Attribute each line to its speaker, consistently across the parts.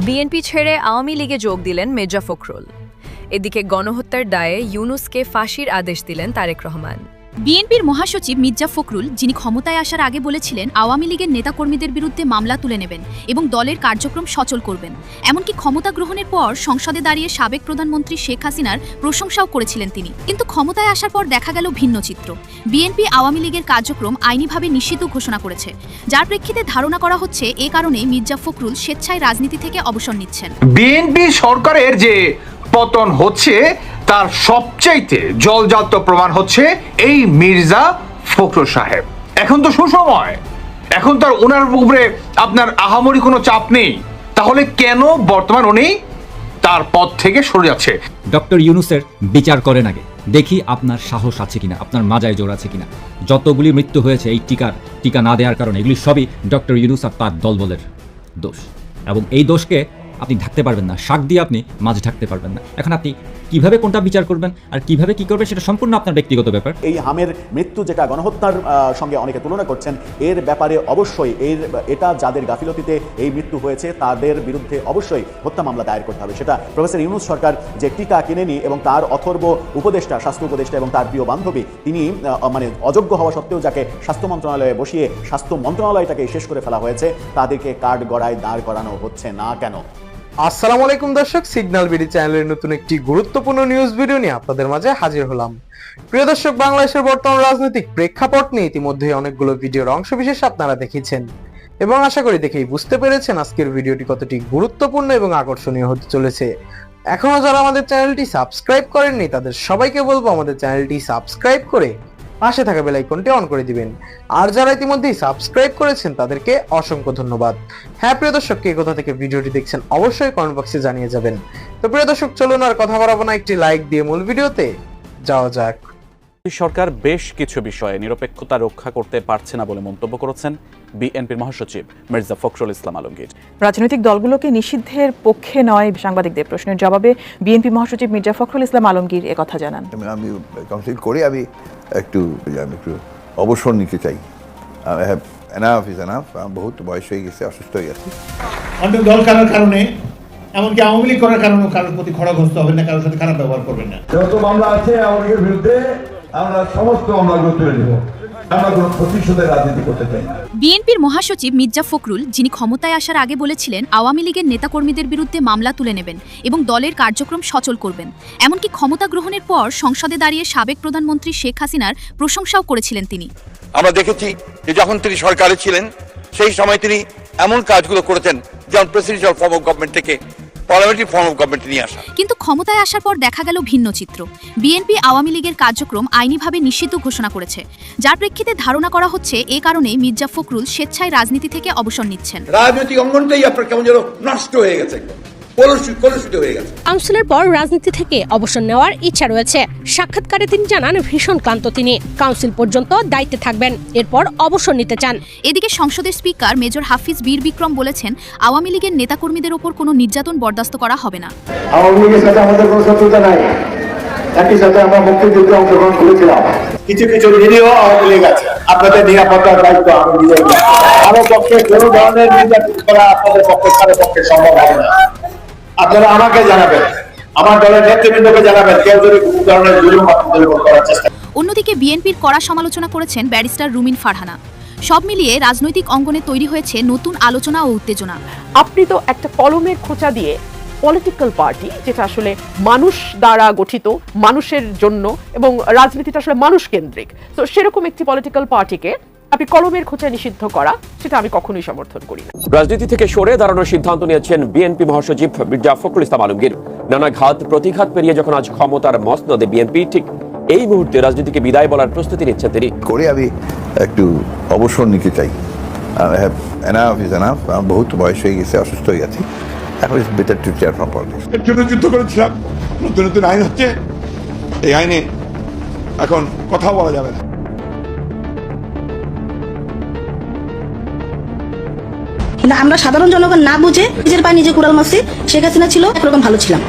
Speaker 1: BNP ছেড়ে আওয়ামী লীগে যোগ দিলেন মির্জা ফখরুল। এদিকে গণহত্যার দায়ে ইউনূসকে ফাঁসির আদেশ দিলেন তারেক রহমান।
Speaker 2: বিএনপির মহাসচিব মির্জা ফখরুল, যিনি ক্ষমতায় আসার আগে বলেছিলেন আওয়ামী লীগের নেতাকর্মীদের বিরুদ্ধে মামলা তুলে নেবেন এবং দলের কার্যক্রম সচল করবেন, এমনকি ক্ষমতা গ্রহণের পর সংসদে দাঁড়িয়ে সাবেক প্রধানমন্ত্রী শেখ হাসিনার প্রশংসাও করেছিলেন তিনি। কিন্তু ক্ষমতায় আসার পর দেখা গেল ভিন্ন চিত্র। বিএনপি আওয়ামী লীগের কার্যক্রম আইনিভাবে নিষিদ্ধ ঘোষণা করেছে, যার প্রেক্ষিতে ধারণা করা হচ্ছে এ কারণে মির্জা ফখরুল স্বেচ্ছায় রাজনীতি থেকে অবসর নিচ্ছেন।
Speaker 3: বিএনপি সরকারের যে পতন হচ্ছে তার সবচাইতে জলজাত প্রমাণ হচ্ছে এই মির্জা ফখরুল সাহেব। এখন তো সুসময়, এখন তার ওনার উপরে আপনার আহামরি কোনো চাপ নেই, তাহলে কেন বর্তমান উনি তার পদ থেকে সরে যাচ্ছে?
Speaker 4: ডক্টর ইউনূসের বিচার করেন আগে, দেখি আপনার সাহস আছে কিনা, আপনার মাজায় জোর আছে কিনা। যতগুলি মৃত্যু হয়েছে এই টিকা না দেওয়ার কারণে, এগুলি সবই ডক্টর ইউনূস আর তার দলবলের দোষ, এবং এই দোষকে আপনি ঢাকতে পারবেন না, শাক দিয়ে আপনি মাছ ঢাকতে পারবেন না। এখন আপনি কিভাবে কোনটা বিচার করবেন আর কিভাবে কি করবেন সেটা সম্পূর্ণ আপনার ব্যক্তিগত ব্যাপার।
Speaker 5: এই হামের মৃত্যু যেটা গণহত্যার সঙ্গে অনেকে তুলনা করছেন, এর ব্যাপারে অবশ্যই এটা যাদের গাফিলতিতে এই মৃত্যু হয়েছে তাদের বিরুদ্ধে অবশ্যই হত্যা মামলা দায়ের করতে হবে। সেটা প্রফেসর ইউনূস সরকার যে টিকা কিনেনি এবং তার অথর্ব উপদেষ্টা, স্বাস্থ্য উপদেষ্টা এবং তার প্রিয় বান্ধবী, তিনি মানে অযোগ্য হওয়া সত্ত্বেও যাকে স্বাস্থ্য মন্ত্রণালয়ে বসিয়ে স্বাস্থ্য মন্ত্রণালয়টাকে শেষ করে ফেলা হয়েছে, তাদেরকে কাঠ গড়ায় দাঁড় করানো হচ্ছে না কেন?
Speaker 6: আসসালামু আলাইকুম দর্শক, সিগন্যাল বিডি চ্যানেলের নতুন একটি গুরুত্বপূর্ণ নিউজ ভিডিও নিয়ে আপনাদের মাঝে হাজির হলাম। প্রিয় দর্শক, বাংলাদেশের বর্তমান রাজনৈতিক প্রেক্ষাপট নিয়ে ইতিমধ্যে অনেকগুলো ভিডিওর অংশবিশেষ আপনারা দেখেছেন এবং আশা করি দেখেই বুঝতে পেরেছেন আজকের ভিডিওটি কতটি গুরুত্বপূর্ণ এবং আকর্ষণীয় হতে চলেছে। এখনো যারা আমাদের চ্যানেলটি সাবস্ক্রাইব করেননি তাদের সবাইকে বলবো আমাদের চ্যানেলটি সাবস্ক্রাইব করে পাশে থাকা বেল আইকনটি অন করে দিবেন। আর যারা ইতিমধ্যেই সাবস্ক্রাইব করেছেন তাদেরকে অসংখ্য ধন্যবাদ। হ্যাঁ প্রিয় দর্শক, কে কোথা থেকে ভিডিওটি দেখছেন অবশ্যই কমেন্ট বক্সে জানিয়ে যাবেন। তো প্রিয় দর্শক, চলুন আর কথা বাড়াবো না, একটি লাইক দিয়ে মূল ভিডিওতে যাওয়া যাক।
Speaker 7: সরকার বেশ কিছু বিষয়ে নিরপেক্ষতা রক্ষা করতে পারছে না বলে মন্তব্য করেছেন বিএনপির মহাসচিব মির্জা ফখরুল ইসলাম আলমগীর।
Speaker 8: রাজনৈতিক দলগুলোকে নিষিদ্ধের পক্ষে নয় সাংবাদিকদের প্রশ্নের জবাবে বিএনপি মহাসচিব মির্জা ফখরুল ইসলাম আলমগীর একথা জানান।
Speaker 9: আমি কাউন্সিল করে আমি একটু অবসর নিতে চাই। এনাফ ইজ এনাফ, বহুত বয়স হয়ে গেছে, অসুস্থ হয়ে গেছে।
Speaker 10: অন্য দল করার কারণে, এমনকি আওয়ামী লীগ করার কারণেও কারোর প্রতি খড়গহস্ত হবেন না, কারোর সাথে খারাপ ব্যবহার করবেন না।
Speaker 11: যত মামলা আছে আওয়ামী লীগের বিরুদ্ধে আমরা সমস্ত মামলাগুলো তুলে নেব। আমরা কোনো প্রতিশোধের রাজনীতি করতে চাই না।
Speaker 2: বিএনপির মহাসচিব মির্জা ফখরুল, যিনি ক্ষমতায় আসার আগে বলেছিলেন আওয়ামী লীগের নেতাকর্মীদের বিরুদ্ধে মামলা তুলে নেবেন এবং দলের কার্যক্রম সচল করবেন, এমনকি ক্ষমতা গ্রহণের পর সংসদে দাঁড়িয়ে সাবেক প্রধানমন্ত্রী শেখ হাসিনার প্রশংসাও করেছিলেন তিনি।
Speaker 12: আমরা দেখেছি যে যখন তিনি সরকারে ছিলেন সেই সময় তিনি এমন কাজগুলো করেছেন যেমন প্রেসিডেন্সিয়াল ফর্ম অফ গভর্নমেন্ট থেকে পার্লামেন্টারি ফর্ম অফ গভর্নমেন্ট নিয়ে আসা।
Speaker 2: কিন্তু ক্ষমতায় আসার পর দেখা গেল ভিন্ন চিত্র। বিএনপি আওয়ামী লীগের কার্যক্রম আইনিভাবে নিষিদ্ধ ঘোষণা করেছে, যার প্রেক্ষিতে ধারণা করা হচ্ছে এ কারণে মির্জা ফখরুল স্বেচ্ছায় রাজনীতি থেকে অবসর নিচ্ছেন।
Speaker 12: রাজনৈতিক অঙ্গনটাই আপনার কেমন যেন নষ্ট হয়ে গেছে, কলুষিত হয়ে গেছে।
Speaker 13: কাউন্সিলের পর রাজনীতি থেকে অবসর নেওয়ার ইচ্ছা রয়েছে। সাক্ষাৎকারে তিনি জানান ভীষণ ক্লান্ত তিনি, কাউন্সিল পর্যন্ত দায়িত্বে থাকবেন, এরপর অবসর নিতে চান।
Speaker 2: এদিকে সংসদের স্পিকার মেজর হাফিজ বীর বিক্রম বলেছেন আওয়ামী লীগের নেতাকর্মীদের ওপর কোনো নির্যাতন বরদাস্ত করা হবে না।
Speaker 11: আওয়ামী লীগের সাথে আমাদের কোনো শত্রুতা নাই, একই সাথে আমরা মুক্তিযুদ্ধে অংশগ্রহণ করেছিলাম। কিছু কিছু ভিডিও আওয়ামী লীগ আছে, আপনাদের নিরাপত্তার দায়িত্ব আমি নিজেই। আমার পক্ষে কোনো ধরনের নির্যাতন করা আপনাদের পক্ষে কারো পক্ষে সম্ভব হবে না। আপনারা আমাকে জানাবেন, আমার দলের নেতৃবৃন্দকে জানাবেন কেউ যদি কোনো ধরনের জুলুম আপনাদের উপর করার চেষ্টা।
Speaker 2: অন্যদিকে বিএনপির কড়া সমালোচনা করেছেন ব্যারিস্টার রুমিন ফারহানা। সব মিলিয়ে রাজনৈতিক অঙ্গনে তৈরি হয়েছে নতুন আলোচনা ও উত্তেজনা।
Speaker 8: আপনি তো একটা কলমের খোঁচা দিয়ে পলিটিক্যাল পার্টি, যেটা আসলে মানুষ দ্বারা গঠিত, মানুষের জন্য, এবং রাজনীতিটা আসলে মানুষ কেন্দ্রিক, তো সেরকম একটি পলিটিক্যাল পার্টিকে আপনি কলমের খোঁচা নিষিদ্ধ করা, সেটা আমি কখনোই সমর্থন করি না।
Speaker 14: রাজনীতি থেকে সরে দাঁড়ানোর সিদ্ধান্ত নিয়েছেন বিএনপি মহাসচিব মির্জা ফখরুল ইসলাম আলমগীর। নানা ঘাত প্রতিঘাত পেরিয়ে যখন আজ ক্ষমতার মসনদে বিএনপি, ঠিক এই মুহূর্তে রাজনীতিকে বিদায় বলার প্রস্তুতি নিচ্ছেন তিনি।
Speaker 9: করে আমি একটু অবসর নিতে চাই। এনাফ ইজ এনাফ, বহুত বয়স হয়ে গেছে, অসুস্থ হয়ে গেছে। এখন it's better to chair from politics.
Speaker 11: এর জন্য যুদ্ধ করেছিলাম। নতুন নতুন আইন হচ্ছে, এই আইনে এখন কথা বলা যাবে না।
Speaker 13: আমরা সাধারণ জনগণ না বুঝে নিজের পায়ে নিজে কুড়াল মারছি। শেখ হাসিনা ছিল একরকম ভালো ছিলাম,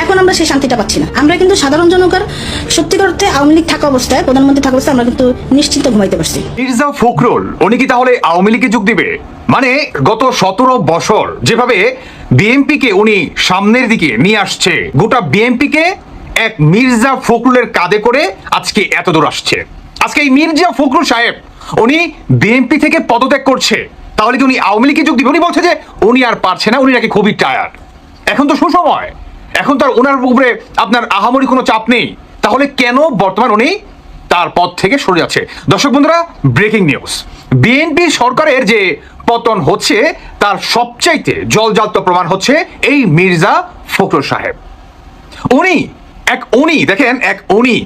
Speaker 13: এখন আমরা সেই শান্তিটা পাচ্ছি না। আমরা কিন্তু সাধারণ জনগণ সত্যিকার অর্থে আওয়ামী লীগ থাকা অবস্থায়, প্রধানমন্ত্রী থাকা অবস্থায় আমরা কিন্তু নিশ্চিন্ত ঘুমাইতে পারছি।
Speaker 3: মির্জা ফখরুল উনি কি তাহলে আওয়ামী লীগে যোগ দিবে? মানে গত 17 বছর যেভাবে বিএনপিকে উনি সামনের দিকে নিয়ে আসছে, গোটা বিএনপিকে এক মির্জা ফখরুলের কাঁধে করে আজকে এত দূর আসছে। আজকে এই মির্জা ফখরুল সাহেব উনি বিএনপি থেকে পদত্যাগ করছে, তাহলে কি উনি আওয়ামী লীগে যোগ দিবে? উনি বলছে যে উনি আর পারছে না, উনি নাকি খুবই টায়ার্ড। এখন তো সুসময়, এখন তো আর ওনার উপরে আপনার আহামরি কোনো চাপ নেই, তাহলে কেন বর্তমান উনি তার পদ থেকে সরে যাচ্ছে? দর্শক বন্ধুরা, ব্রেকিং নিউজ, বিএনপি সরকারের যে পতন হচ্ছে তার সবচাইতে জলজান্ত প্রমাণ হচ্ছে এই মির্জা ফখরুল সাহেব। উনি দেখেন, উনি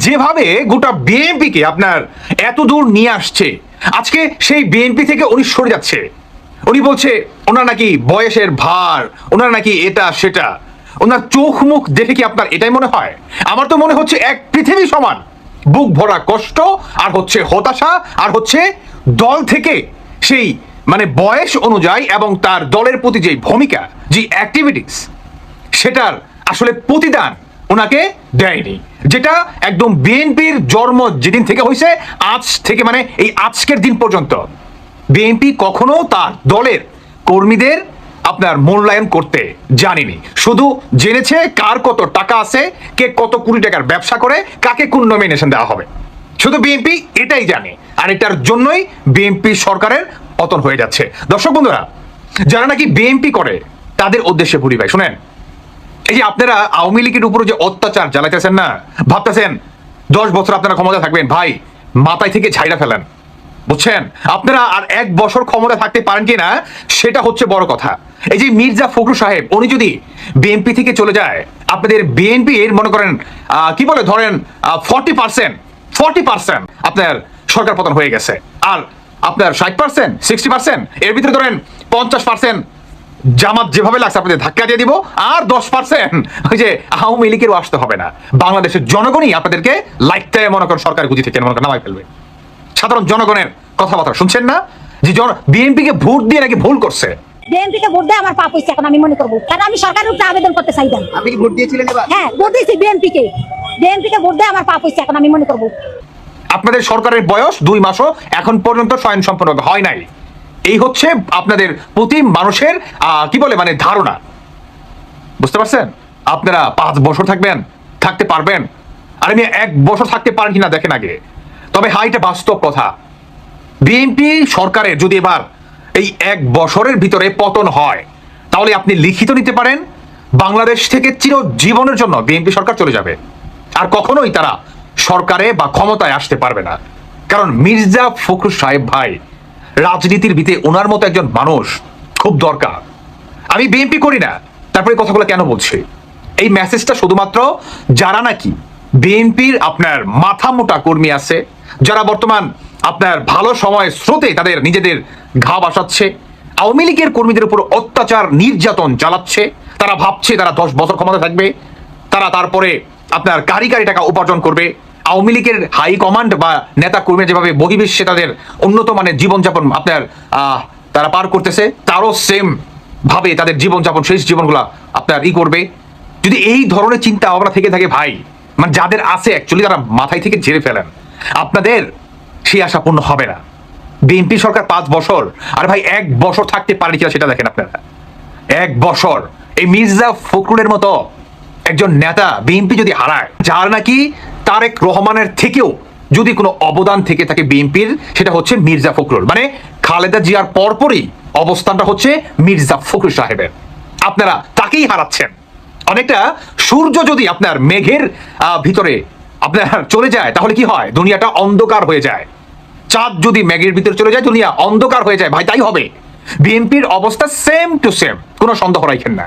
Speaker 3: যেভাবে গোটা বিএনপিকে আপনার এত দূর নিয়ে আসছে, আজকে সেই বিএনপি থেকে উনি সরে যাচ্ছে। উনি বলছে ওনার নাকি বয়সের ভার, ওনার নাকি এটা সেটা। ওনার চোখ মুখ দেখে কি আপনার এটাই মনে হয়? আমার তো মনে হচ্ছে এক পৃথিবী সমান বুক ভরা কষ্ট, আর হচ্ছে হতাশা, আর হচ্ছে দল থেকে সেই মানে বয়স অনুযায়ী এবং তার দলের প্রতি যে ভূমিকা, যে অ্যাক্টিভিটিস, সেটার আসলে প্রতিদান ওনাকে দেয়নি, যেটা একদম বিএনপির জন্ম যেদিন থেকে হয়েছে আজ থেকে, মানে এই আজকের দিন পর্যন্ত বিএনপি কখনো তার দলের কর্মীদের আপনার মূল্যায়ন করতে জানেনি। শুধু জেনেছে কার কত টাকা আছে, কে কত কোটি টাকার ব্যবসা করে, কাকে কোন নমিনেশন দেওয়া হবে, শুধু বিএনপি এটাই জানে। আর এটার জন্যই বিএনপি সরকারের পতন হয়ে যাচ্ছে। দর্শক বন্ধুরা, যারা নাকি বিএনপি করে তাদের উদ্দেশ্যে বলি ভাই, শুনেন, এই যে আপনারা আওয়ামী লীগের উপরে যে অত্যাচার চালাইতেছেন না, ভাবতেছেন 10 বছর আপনারা ক্ষমতা থাকবেন, ভাই মাথায় থেকে ঝাইরা ফেলেন, বুঝছেন? আপনারা আর 1 বছর ক্ষমতা থাকতে পারেন কিনা সেটা হচ্ছে বড় কথা। এই যে মির্জা ফখরুল সাহেব উনি যদি বিএনপি থেকে চলে যায়, আপনাদের বিএনপি এর মনে করেন কি বলে ধরেন 40% আপনার সরকার পতন হয়ে গেছে, আর আপনার 60%, 60%, এর ভিতরে ধরেন 50% জামাত যেভাবে লাগছে আপনাদের ধাক্কা দিয়ে দিব, আর 10% ওই যে আওয়ামী লীগেরও আসতে হবে না। বাংলাদেশের জনগণই আপনাদেরকে লাইকতে মনে করেন সরকার গুজি থেকে মনে করেন নামাই ফেলবে। সাধারণ জনগণের কথাবার্তা শুনছেন না, যে বিএনপিকে ভোট দিয়ে নাকি ভুল করছে।
Speaker 13: বিএনপিকে ভোট দেয় আমার পাপ হইছে, এখন আমি মনে করব, কারণ আমি সরকারের উপরে আবেদন করতে চাইতাম।
Speaker 11: আপনি কি ভোট দিয়েছিলেন এবার?
Speaker 13: হ্যাঁ, ভোট দিয়েছি বিএনপিকে ভোট দেয় আমার পাপ হইছে, এখন আমি মনে করব।
Speaker 3: আপনাদের সরকারের বয়স 2 মাসও এখন পর্যন্ত স্বয়ংসম্পূর্ণভাবে হয় নাই, এই হচ্ছে আপনাদের প্রতি মানুষের কি বলে মানে ধারণা, বুঝতে পারছেন? আপনারা 5 বছর থাকতে পারবেন, আর আমি 1 বছর থাকতে পারেন কিনা দেখেন আগে। তবে এটা বাস্তব কথা, বিএনপি সরকারের যদি এবার এই 1 বছরের ভিতরে পতন হয়, তাহলে আপনি লিখিত নিতে পারেন বাংলাদেশ থেকে চিরজীবনের জন্য বিএনপি সরকার চলে যাবে, আর কখনোই তারা সরকারে বা ক্ষমতায় আসতে পারবে না। কারণ মির্জা ফখরুল সাহেব ভাই রাজনীতির ভিতরে ওনার মতো একজন মানুষ খুব দরকার। আমি বিএনপি করি না, তারপরে কথাগুলো কেন বলছি? এই মেসেজটা শুধুমাত্র যারা নাকি বিএনপির আপনার মাথা মোটা কর্মী আছে, যারা বর্তমান আপনার ভালো সময় স্রোতে তাদের নিজেদের ঘা বাসাচ্ছে, আওয়ামী লীগের কর্মীদের উপর অত্যাচার নির্যাতন চালাচ্ছে, তারা ভাবছে তারা 10 বছর ক্ষমতা থাকবে, তারা তারপরে আপনার কারি টাকা উপার্জন করবে। আওয়ামী লীগের হাই কমান্ড বা নেতা কর্মী যেভাবে বহির্বিশ্বে তাদের উন্নত মানের জীবনযাপন আপনার তারা পার করতেছে, তারও সেম ভাবে তাদের জীবনযাপন শেষ জীবনগুলা আপনার করবে। যদি এই ধরনের চিন্তা ভাবনা থেকে থাকে ভাই, মানে যাদের আছে অ্যাকচুয়ালি তারা মাথায় থেকে ঝেড়ে ফেলেন, আপনাদের সেই আশা পূর্ণ হবে না। বিএনপি সরকার 5 বছর, আর ভাই 1 বছর থাকতে পারে কিনা সেটা দেখেন আপনারা। 1 বছর এই মির্জা ফখরুলের মতো একজন নেতা বিএনপি যদি হারায়, যার নাকি তারেক রহমানের থেকেও যদি কোনো অবদান থেকে থাকে বিএনপির, সেটা হচ্ছে মির্জা ফখরুল। মানে খালেদা জিয়ার পরপরই অবস্থানটা হচ্ছে মির্জা ফখরুল সাহেবের, আপনারা তাকেই হারাচ্ছেন। অনেকটা সূর্য যদি আপনার মেঘের ভিতরে আপনার চলে যায়, তাহলে কি হয়? দুনিয়াটা অন্ধকার হয়ে যায়। চাঁদ যদি মেঘের ভিতরে চলে যায়, দুনিয়া অন্ধকার হয়ে যায়। ভাই তাই হবে, বিএনপির অবস্থা সেম টু সেম, কোনো সন্দেহ রাখেন না।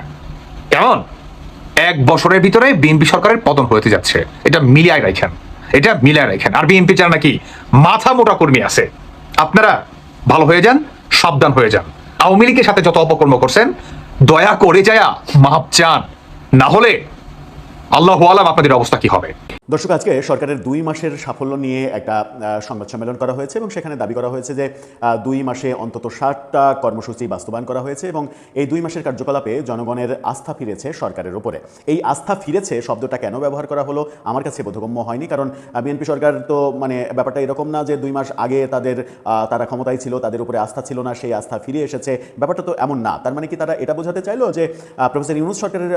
Speaker 3: কেমন 1 বছরের ভিতরে বিএনপি সরকারের পতন হতে যাচ্ছে, এটা মিলিয়ে রাখেন। আর বিএনপি যারা নাকি মাথা মোটা কর্মী আছে, আপনারা ভালো হয়ে যান, সাবধান হয়ে যান। আওয়ামী লীগের সাথে যত অপকর্ম করছেন, দয়া করে যায়া মাপ চান, না হলে আল্লাহু আলাম আপনাদের অবস্থা কি হবে।
Speaker 5: দর্শক, আজকে সরকারের 2 মাসের সাফল্য নিয়ে একটা সংবাদ সম্মেলন করা হয়েছে এবং সেখানে দাবি করা হয়েছে যে 2 মাসে অন্তত 60টা কর্মসূচি বাস্তবায়ন করা হয়েছে এবং এই 2 মাসের কার্যকলাপে জনগণের আস্থা ফিরেছে সরকারের উপরে। এই আস্থা ফিরেছে শব্দটা কেন ব্যবহার করা হলো আমার কাছে বোধগম্য হয়নি, কারণ বিএনপি সরকার তো মানে ব্যাপারটা এরকম না যে 2 মাস আগে তারা ক্ষমতায় ছিল, তাদের উপরে আস্থা ছিল না, সেই আস্থা ফিরে এসেছে, ব্যাপারটা তো এমন না। তার মানে কি তারা এটা বোঝাতে চাইলো যে প্রফেসর ইউনূস সরকারের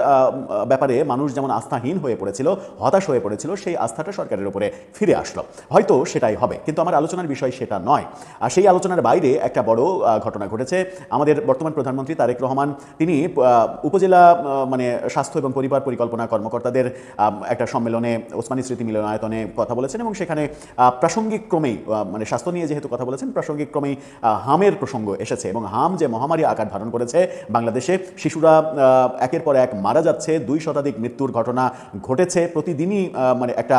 Speaker 5: ব্যাপারে মানুষ যেমন আস্থাহীন হয়ে পড়েছিল, হতাশ হয়ে পড়েছিল, সেই আস্থাটা সরকারের উপরে ফিরে আসলো? হয়তো সেটাই হবে, কিন্তু আমার আলোচনার বিষয় সেটা নয়। আর সেই আলোচনার বাইরে একটা বড় ঘটনা ঘটেছে। আমাদের বর্তমান প্রধানমন্ত্রী তারেক রহমান তিনি উপজেলা মানে স্বাস্থ্য এবং পরিবার পরিকল্পনা কর্মকর্তাদের একটা সম্মেলনে ওসমানী স্মৃতি মিলনায়তনে কথা বলেছেন এবং সেখানে প্রাসঙ্গিক ক্রমেই মানে স্বাস্থ্য নিয়ে যেহেতু কথা বলেছেন, প্রাসঙ্গিক ক্রমেই হামের প্রসঙ্গ এসেছে এবং হাম যে মহামারী আকার ধারণ করেছে বাংলাদেশে, শিশুরা একের পর এক মারা যাচ্ছে, 2 শতাধিক মৃত্যুর ঘটনা ঘটেছে, প্রতিদিনই মানে একটা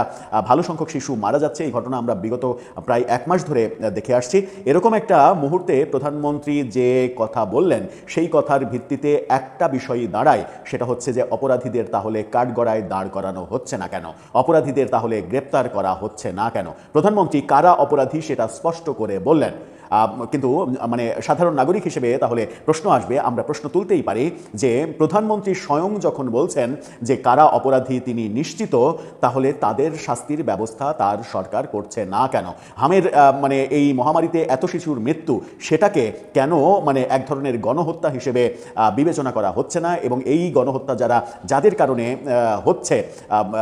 Speaker 5: ভালো সংখ্যক শিশু মারা যাচ্ছে। এই ঘটনা আমরা বিগত প্রায় 1 মাস ধরে দেখে আসছি। এরকম একটা মুহূর্তে প্রধানমন্ত্রী যে কথা বললেন সেই কথার ভিত্তিতে একটা বিষয়ই দাঁড়ায়, সেটা হচ্ছে যে অপরাধীদের তাহলে কাঠগড়ায় দাঁড় করানো হচ্ছে না কেন? অপরাধীদের তাহলে গ্রেপ্তার করা হচ্ছে না কেন? প্রধানমন্ত্রী কারা অপরাধী সেটা স্পষ্ট করে বললেন, কিন্তু মানে সাধারণ নাগরিক হিসেবে তাহলে প্রশ্ন আসবে, আমরা প্রশ্ন তুলতেই পারি যে প্রধানমন্ত্রী স্বয়ং যখন বলছেন যে কারা অপরাধী তিনি নিশ্চিত, তাহলে তাদের শাস্তির ব্যবস্থা তার সরকার করছে না কেন? হামের মানে এই মহামারীতে এত শিশুর মৃত্যু, সেটাকে কেন মানে এক ধরনের গণহত্যা হিসেবে বিবেচনা করা হচ্ছে না? এবং এই গণহত্যা যাদের কারণে হচ্ছে,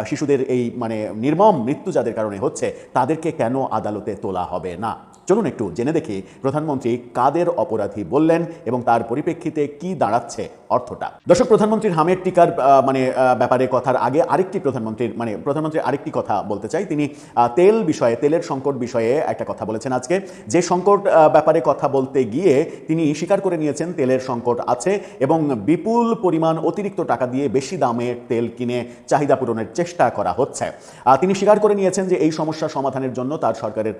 Speaker 5: শিশুদের এই মানে নির্মম মৃত্যু যাদের কারণে হচ্ছে, তাদেরকে কেন আদালতে তোলা হবে না? চলুন একটু জেনে দেখি প্রধানমন্ত্রী কাদের অপরাধী বললেন এবং তার পরিপ্রেক্ষিতে কি দাঁড়াচ্ছে অর্থটা। দর্শক, প্রধানমন্ত্রীর হামের টিকার মানে ব্যাপারে কথার আগে প্রধানমন্ত্রী আরেকটি কথা বলতে চাই। তিনি তেলের সংকট বিষয়ে একটা কথা বলেছেন আজকে, যে সংকট ব্যাপারে কথা বলতে গিয়ে তিনি স্বীকার করে নিয়েছেন তেলের সংকট আছে এবং বিপুল পরিমাণ অতিরিক্ত টাকা দিয়ে বেশি দামে তেল কিনে চাহিদা পূরণের চেষ্টা করা হচ্ছে। তিনি স্বীকার করে নিয়েছেন যে এই সমস্যা সমাধানের জন্য তার সরকারের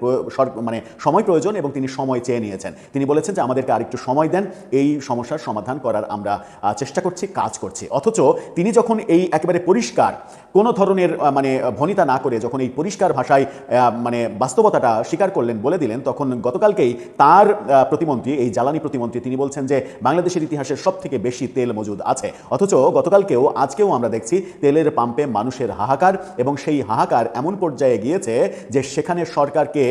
Speaker 5: মানে সময় প্রয়োজন এবং তিনি সময় চেয়ে নিয়েছেন। তিনি বলেছেন যে আমাদেরকে আরেকটু সময় দেন, এই সমস্যার সমাধান করার আমরা চেষ্টা করছি, কাজ করছি। অথচ তিনি যখন এই একেবারে পরিষ্কার কোনো ধরনের মানে ভনিতা না করে যখন এই পরিষ্কার ভাষায় মানে বাস্তবতাটা স্বীকার করলেন, বলে দিলেন, তখন গতকালকেই তার প্রতিমন্ত্রী, এই জ্বালানি প্রতিমন্ত্রী, তিনি বলছেন যে বাংলাদেশের ইতিহাসের সবথেকে বেশি তেল মজুদ আছে। অথচ গতকালকেও আজকেও আমরা দেখছি তেলের পাম্পে মানুষের হাহাকার এবং সেই হাহাকার এমন পর্যায়ে গিয়েছে যে সেখানে সরকারকে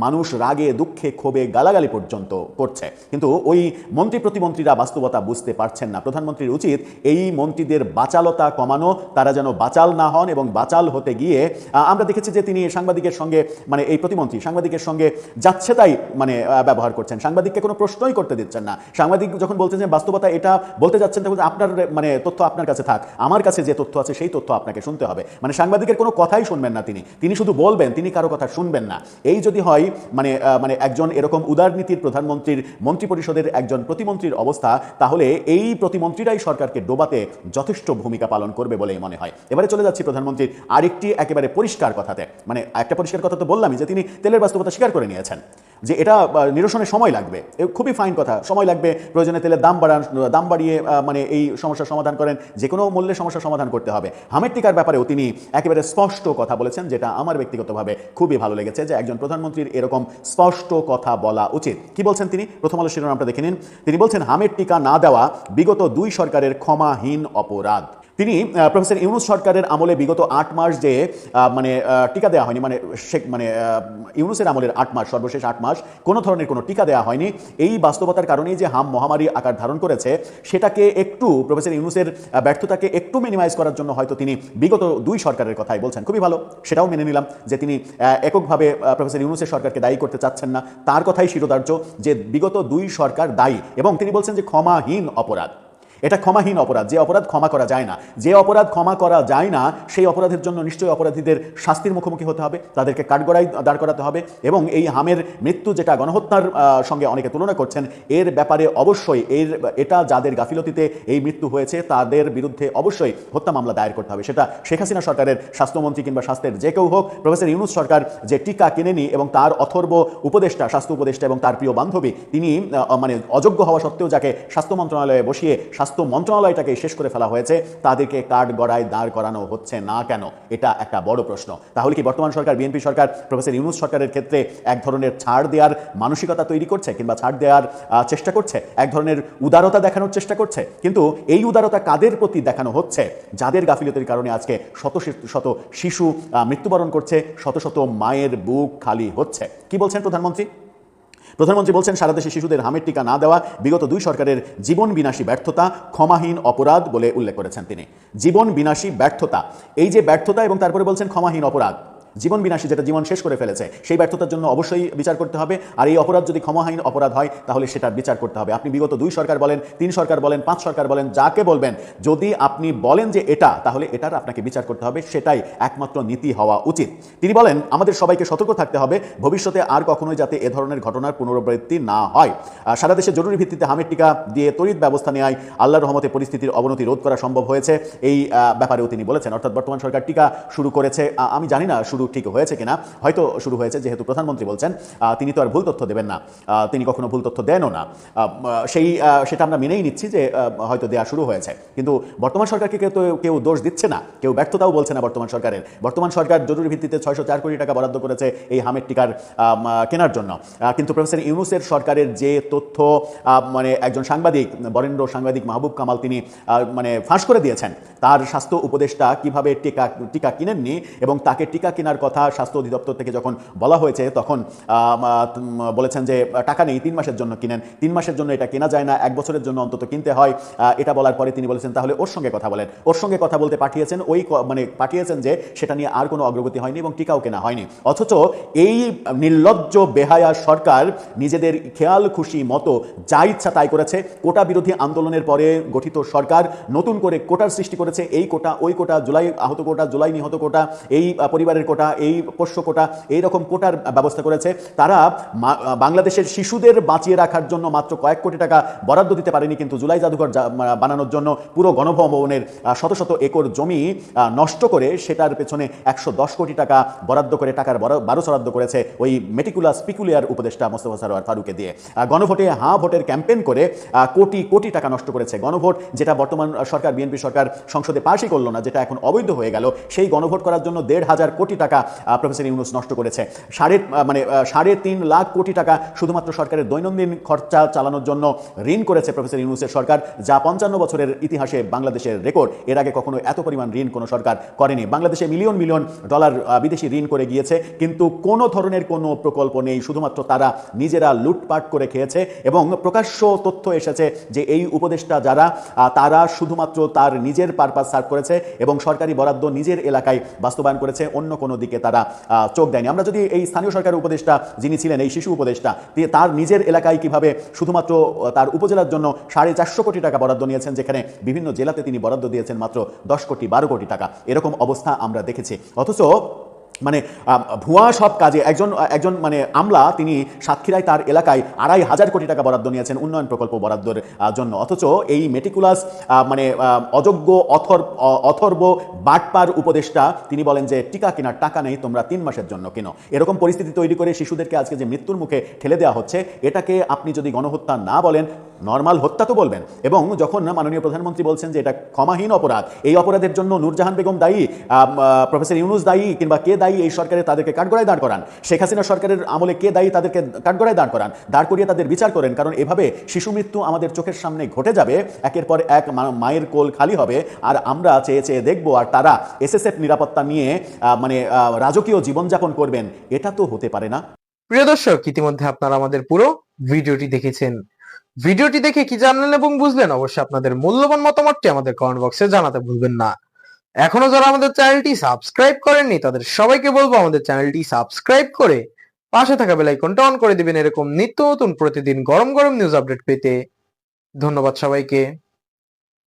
Speaker 5: মানুষ রাগে, দুঃখে, ক্ষোভে গালাগালি পর্যন্ত করছে। কিন্তু ওই মন্ত্রী প্রতিমন্ত্রীরা বাস্তবতা বুঝতে পারছেন না। প্রধানমন্ত্রীর উচিত এই মন্ত্রীদের বাচালতা কমানো, তারা যেন বাচাল না হন এবং বাচাল হতে গিয়ে আমরা দেখেছি যে তিনি সাংবাদিকের সঙ্গে মানে এই প্রতিমন্ত্রী সাংবাদিকের সঙ্গে যাচ্ছে তাই মানে ব্যবহার করছেন, সাংবাদিককে কোনো প্রশ্নই করতে দিচ্ছেন না। সাংবাদিক যখন বলছেন যে বাস্তবতা এটা বলতে যাচ্ছেন, তখন আপনার মানে তথ্য আপনার কাছে থাক, আমার কাছে যে তথ্য আছে সেই তথ্য আপনাকে শুনতে হবে। মানে সাংবাদিকের কোনো কথাই শুনবেন না তিনি শুধু বলবেন, তিনি কারো কথা শুনবেন না। এই যদি হয় মানে একজন এরকম উদারনীতির প্রধানমন্ত্রীর মন্ত্রী পরিষদের একজন প্রতিমন্ত্রীর অবস্থা, তাহলে এই প্রতিমন্ত্রীরাই সরকারকে ডোবাতে যথেষ্ট ভূমিকা পালন করবে বলেই মনে হয়। এবারে চলে যাচ্ছি প্রধানমন্ত্রীর আরেকটি একেবারে পরিষ্কার কথাতে। মানে একটা পরিষ্কার কথা তো বললামই যে তিনি তেলের বাস্তবতা স্বীকার করে নিয়েছেন যে এটা নিরসনে সময় লাগবে, খুবই ফাইন কথা, সময় লাগবে, প্রয়োজনে তেলের দাম বাড়িয়ে মানে এই সমস্যার সমাধান করেন, যে কোনো মূল্যে সমস্যার সমাধান করতে হবে। হামের টিকার ব্যাপারেও তিনি একেবারে স্পষ্ট কথা বলেছেন, যেটা আমার ব্যক্তিগতভাবে খুবই ভালো লেগেছে যে একজন প্রধানমন্ত্রীর এরকম স্পষ্ট কথা বলা উচিত। কি বলছেন তিনি? প্রথম আলো শিরোনামটা দেখে নিন। তিনি বলছেন হামের টিকা না দেওয়া বিগত 2 সরকারের ক্ষমাহীন অপরাধ। তিনি প্রফেসর ইউনূস সরকারের আমলে বিগত 8 মাস যে মানে টিকা দেওয়া হয়নি, মানে ইউনূসের আমলের 8 মাস, সর্বশেষ 8 মাস কোনো ধরনের কোনো টিকা দেওয়া হয়নি, এই বাস্তবতার কারণেই যে হাম মহামারী আকার ধারণ করেছে, সেটাকে একটু প্রফেসর ইউনূসের ব্যর্থতাকে একটু মিনিমাইজ করার জন্য হয়তো তিনি বিগত 2 সরকারের কথাই বলছেন। খুবই ভালো, সেটাও মেনে নিলাম যে তিনি এককভাবে প্রফেসর ইউনূসের সরকারকে দায়ী করতে চাচ্ছেন না, তার কথাই শিরোধার্য যে বিগত 2 সরকার দায়ী, এবং তিনি বলছেন যে ক্ষমাহীন অপরাধ। এটা ক্ষমাহীন অপরাধ, যে অপরাধ ক্ষমা করা যায় না, যে অপরাধ ক্ষমা করা যায় না, সেই অপরাধের জন্য নিশ্চয়ই অপরাধীদের শাস্তির মুখোমুখি হতে হবে, তাদেরকে কাঠগড়ায় দাঁড় করাতে হবে। এবং এই হামের মৃত্যু যেটা গণহত্যার সঙ্গে অনেকে তুলনা করছেন, এর ব্যাপারে অবশ্যই এটা যাদের গাফিলতিতে এই মৃত্যু হয়েছে তাদের বিরুদ্ধে অবশ্যই হত্যা মামলা দায়ের করতে হবে। সেটা শেখ হাসিনা সরকারের স্বাস্থ্যমন্ত্রী কিংবা স্বাস্থ্যের যে কেউ হোক। প্রফেসর ইউনূস সরকার যে টিকা কিনেনি এবং তার অথর্ব উপদেষ্টা, স্বাস্থ্য উপদেষ্টা এবং তার প্রিয় বান্ধবী, তিনি মানে অযোগ্য হওয়া সত্ত্বেও যাকে স্বাস্থ্য মন্ত্রণালয়ে বসিয়ে স্বাস্থ্য মন্ত্রণালয়টাকে শেষ করে ফেলা হয়েছে, তাদেরকে কাঠগড়ায় দাঁড় করানো হচ্ছে না কেন? এটা একটা বড় প্রশ্ন। তাহলে কি বর্তমান সরকার, বিএনপি সরকার, প্রফেসর ইউনূস সরকারের ক্ষেত্রে এক ধরনের ছাড় দেওয়ার মানসিকতা তৈরি করছে কিংবা ছাড় দেওয়ার চেষ্টা করছে, এক ধরনের উদারতা দেখানোর চেষ্টা করছে? কিন্তু এই উদারতা কাদের প্রতি দেখানো হচ্ছে? যাদের গাফিলতির কারণে আজকে শত শত শিশু মৃত্যুবরণ করছে, শত শত মায়ের বুক খালি হচ্ছে। কি বলছেন প্রধানমন্ত্রী? প্রধানমন্ত্রী বলছেন সারা দেশে শিশুদের হামের টিকা না দেওয়া বিগত 2 সরকারের জীবন বিনাশী ব্যর্থতা, ক্ষমাহীন অপরাধ বলে উল্লেখ করেছেন তিনি। জীবন বিনাশী ব্যর্থতা, এই যে ব্যর্থতা, এবং তারপরে বলছেন ক্ষমাহীন অপরাধ। জীবন বিনাশী, যেটা জীবন শেষ করে ফেলেছে, সেই ব্যর্থতার জন্য অবশ্যই বিচার করতে হবে। আর এই অপরাধ যদি ক্ষমাহীন অপরাধ হয় তাহলে সেটার বিচার করতে হবে। আপনি বিগত 2 সরকার বলেন, 3 সরকার বলেন, 5 সরকার বলেন, যাকে বলবেন, যদি আপনি বলেন যে এটা, তাহলে এটার আপনাকে বিচার করতে হবে। সেটাই একমাত্র নীতি হওয়া উচিত। তিনি বলেন আমাদের সবাইকে সতর্ক থাকতে হবে ভবিষ্যতে আর কখনোই যাতে এ ধরনের ঘটনার পুনরাবৃত্তি না হয়। সারা দেশে জরুরি ভিত্তিতে হামের টিকা দিয়ে তড়িৎ ব্যবস্থা নেওয়ায় আল্লাহর রহমতে পরিস্থিতির অবনতি রোধ করা সম্ভব হয়েছে, এই ব্যাপারেও তিনি বলেছেন। অর্থাৎ বর্তমান সরকার টিকা শুরু করেছে, আমি জানি না শুরু ঠিক হয়েছে কিনা, হয়তো শুরু হয়েছে, যেহেতু প্রধানমন্ত্রী বলছেন, তিনি তো আর ভুল তথ্য দেবেন না, তিনি কখনো ভুল তথ্য দেনও না, সেটা আমরা মেনেই নিচ্ছি যে হয়তো দেয়া শুরু হয়েছে। কিন্তু বর্তমান সরকারকে কেউ দোষ দিচ্ছে না, কেউ ব্যর্থতাও বলছে না বর্তমান সরকারের। বর্তমান সরকার জরুরি ভিত্তিতে 604 কোটি টাকা বরাদ্দ করেছে এই হামের টিকার কেনার জন্য। কিন্তু প্রফেসর ইউনূসের সরকারের যে তথ্য মানে একজন সাংবাদিক, বরেণ্য সাংবাদিক মাহবুব কামাল, তিনি মানে ফাঁস করে দিয়েছেন, তার স্বাস্থ্য উপদেষ্টা কিভাবে টিকা কিনেননি, এবং তাকে টিকা কেনার কথা স্বাস্থ্য অধিদপ্তর থেকে যখন বলা হয়েছে তখন বলেছেন যে টাকা নেই, 3 মাসের জন্য কিনেন। 3 মাসের জন্য এটা কেনা যায় না, 1 বছরের জন্য অন্তত কিনতে হয়। এটা বলার পরে তিনি বলেছেন তাহলে ওর সঙ্গে কথা বলেন। ওর সঙ্গে কথা বলতে পাঠিয়েছেন, পাঠিয়েছেন যে সেটা নিয়ে আর কোনো অগ্রগতি হয়নি এবং টিকাও কেনা হয়নি। অথচ এই নির্লজ্জ বেহায়া সরকার নিজেদের খেয়াল খুশি মতো যা ইচ্ছা তাই করেছে। কোটা বিরোধী আন্দোলনের পরে গঠিত সরকার নতুন করে কোটার সৃষ্টি করেছে, এই কোটা, ওই কোটা, জুলাই আহত কোটা, জুলাই নিহত কোটা, এই পরিবারের কোটা, এই পোষ্য কোটা, এইরকম কোটার ব্যবস্থা করেছে। তারা বাংলাদেশের শিশুদের বাঁচিয়ে রাখার জন্য মাত্র কয়েক কোটি টাকা বরাদ্দ দিতে পারেনি, কিন্তু জুলাই জাদুঘর বানানোর জন্য পুরো গণভবনের শত শত একর জমি নষ্ট করে সেটার পেছনে 110 কোটি টাকা বরাদ্দ করে টাকার বারো বরাদ্দ করেছে ওই মেটিকুলাস পিকুলিয়ার উপদেষ্টা মোস্তফা সরোয়ার ফারুককে দিয়ে। গণভোটে হাঁ ভোটের ক্যাম্পেইন করে কোটি কোটি টাকা নষ্ট করেছে। গণভোট যেটা বর্তমান সরকার, বিএনপি সরকার সংসদে পাশই করলো না, যেটা এখন অবৈধ হয়ে গেল, সেই গণভোট করার জন্য 1,500 কোটি টাকা প্রফেসর ইউনূস নষ্ট করেছে। 3.5 লাখ কোটি টাকা শুধুমাত্র সরকারের দৈনন্দিন খরচা চালানোর জন্য ঋণ করেছে প্রফেসর ইউনূসের সরকার, যা 55 বছরের ইতিহাসে বাংলাদেশের রেকর্ড। এর আগে কখনো এত পরিমাণ ঋণ কোনো সরকার করেনি। বাংলাদেশে মিলিয়ন মিলিয়ন ডলার বিদেশি ঋণ করে গিয়েছে, কিন্তু কোনো ধরনের কোনো প্রকল্প নেই। শুধুমাত্র তারা নিজেরা লুটপাট করে খেয়েছে, এবং প্রকাশ্য তথ্য এসেছে যে এই উপদেষ্টা যারা, তারা শুধুমাত্র তার নিজের পারপাস সার্ভ করেছে এবং সরকারি বরাদ্দ নিজের এলাকায় বাস্তবায়ন করেছে, অন্য কোনো দিকে তারা চোখ দেয়নি। আমরা যদি এই স্থানীয় সরকারের উপদেষ্টা যিনি ছিলেন, এই শিশু উপদেষ্টা, তার নিজের এলাকায় কিভাবে শুধুমাত্র তার উপজেলার জন্য 450 কোটি টাকা বরাদ্দ নিয়েছেন, যেখানে বিভিন্ন জেলাতে তিনি বরাদ্দ দিয়েছেন মাত্র 10 কোটি 12 কোটি টাকা, এরকম অবস্থা আমরা দেখেছি। অথচ মানে ভুয়া সব কাজে একজন মানে আমলা, তিনি সাতক্ষীরায় তার এলাকায় 2,500 কোটি টাকা বরাদ্দ নিয়েছেন উন্নয়ন প্রকল্প বরাদ্দের জন্য। অথচ এই মেটিকুলাস মানে অযোগ্য অথর্ব বাটপার উপদেষ্টা, তিনি বলেন যে টিকা কেনার টাকা নেই, তোমরা 3 মাসের জন্য কেনো। এরকম পরিস্থিতি তৈরি করে শিশুদেরকে আজকে যে মৃত্যুর মুখে ঠেলে দেওয়া হচ্ছে, এটাকে আপনি যদি গণহত্যা না বলেন, নর্মাল হত্যা তো বলবেন। এবং যখন মাননীয় প্রধানমন্ত্রী বলছেন যে এটা ক্ষমাহীন অপরাধ, এই অপরাধের জন্য নূরজাহান বেগম দায়ী, প্রফেসর ইউনূস দায়ী, কিংবা কে দায়ী এই সরকারে, তাদেরকে কাঠগড়ায় দাঁড় করান। শেখ হাসিনা সরকারের আমলে কে দায়ী, তাদেরকে কাঠগড়ায় দাঁড় করিয়ে তাদের বিচার করেন। কারণ এভাবে শিশু মৃত্যু আমাদের চোখের সামনে ঘটে যাবে, একের পর এক মায়ের কোল খালি হবে, আর আমরা চেয়ে চেয়ে দেখবো, আর তারা এসএসএফ নিরাপত্তা নিয়ে মানে রাজকীয় জীবনযাপন করবেন। এটা তো হতে পারে না।
Speaker 6: প্রিয় দর্শক, ইতিমধ্যে আপনারা আমাদের পুরো ভিডিওটি দেখেছেন। ভিডিওটি দেখে কি জানলেন এবং বুঝলেন, অবশ্যই আপনাদের মূল্যবান মতামতটি আমাদের কমেন্ট বক্সে জানাতে ভুলবেন না। এখনো যারা আমাদের চ্যানেলটি সাবস্ক্রাইব করেননি, তাদের সবাইকে বলবো আমাদের চ্যানেলটি সাবস্ক্রাইব করে পাশে থাকা বেল আইকনটা অন করে দিবেন, এরকম নিত্য নতুন প্রতিদিন গরম গরম নিউজ আপডেট পেতে। ধন্যবাদ সবাইকে।